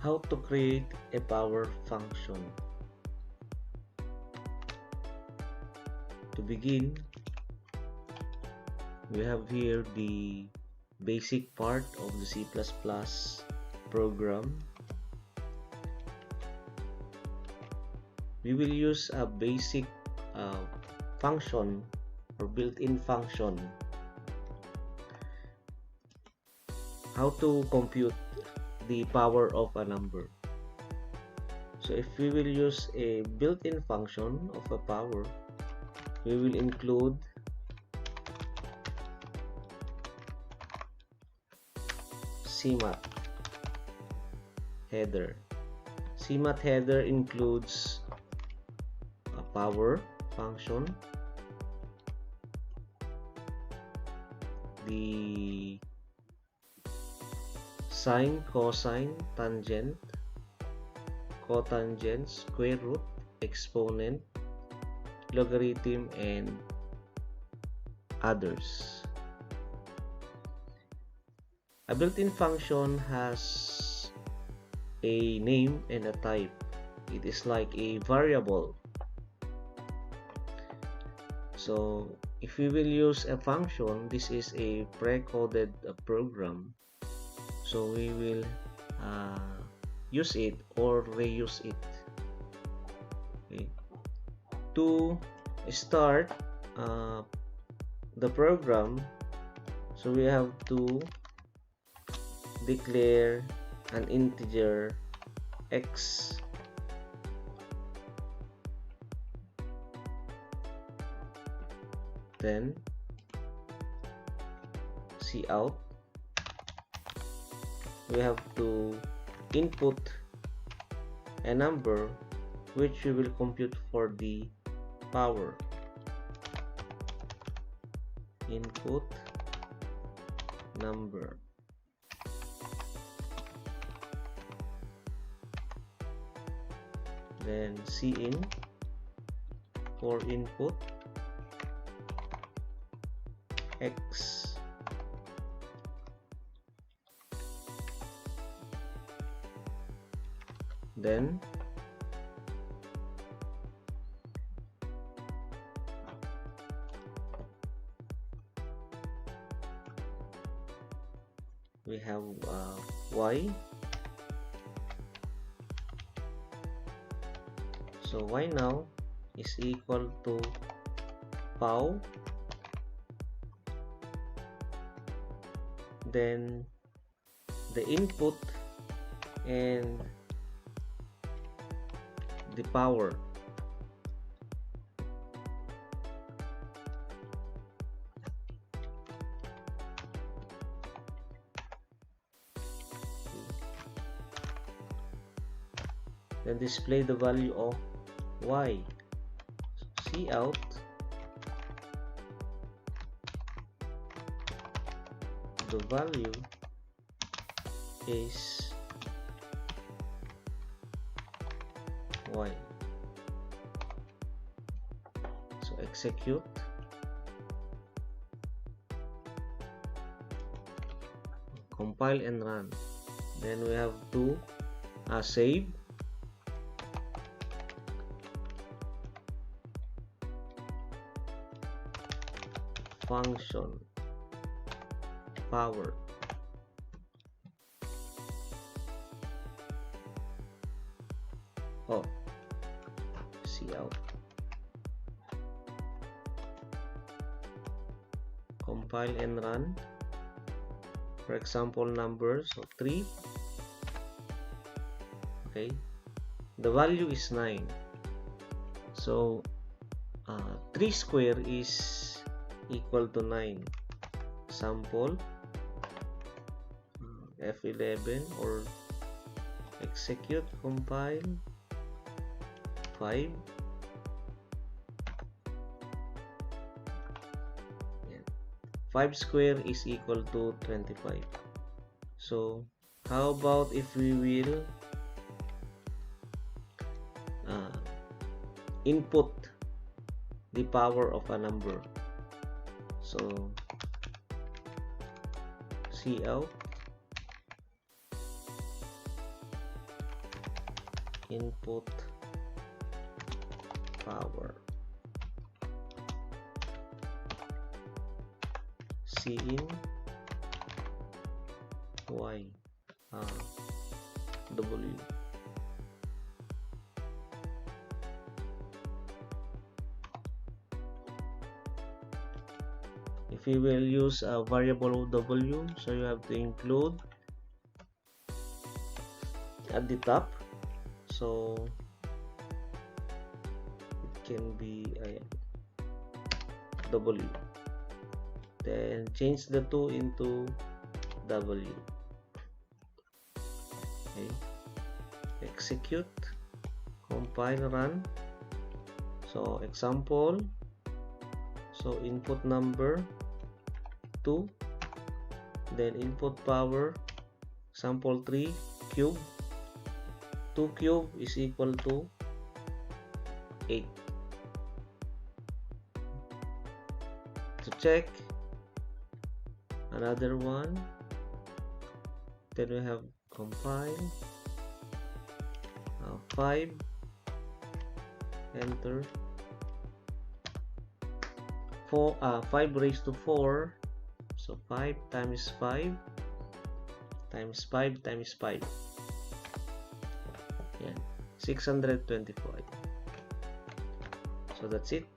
How to create a power function. To begin, we have here the basic part of the C++ program. We will use a basic function or built-in function. How to compute the power of a number. So if we will use a built-in function of a power, we will include CMAT header. CMAT header includes a power function, the sine, cosine, tangent, cotangent, square root, exponent, logarithm, and others. A built-in function has a name and a type. It is like a variable. So if we will use a function, this is a pre-coded program. So we will use it or reuse it. Okay. To start the program, so we have to declare an integer x, then cout. We have to input a number which we will compute for the power. Input number. Then cin for input x. Then we have y. So y now is equal to pow, then the input and the power. Then display the value of y. Cout the value is y. So execute. Compile and run. Then we have to save. Function power. Oh, cout. Compile and run. For example, numbers of 3. Okay, the value is 9. So 3 square is equal to 9. Sample F11 or execute, compile 5. 5 square is equal to 25. So how about if we will input the power of a number? So cout input power, Cin Y W. If you will use a variable W, so you have to include at the top, so it can be a W, then change the 2 into W. Okay, execute, compile, run. So example, so input number 2, then input power, example 3 cube, 2 cube is equal to 8. To check another one, then we have compile, 5, enter, 5 raised to 4, so 5 times 5 times 5 times 5, yan, 625. So that's it.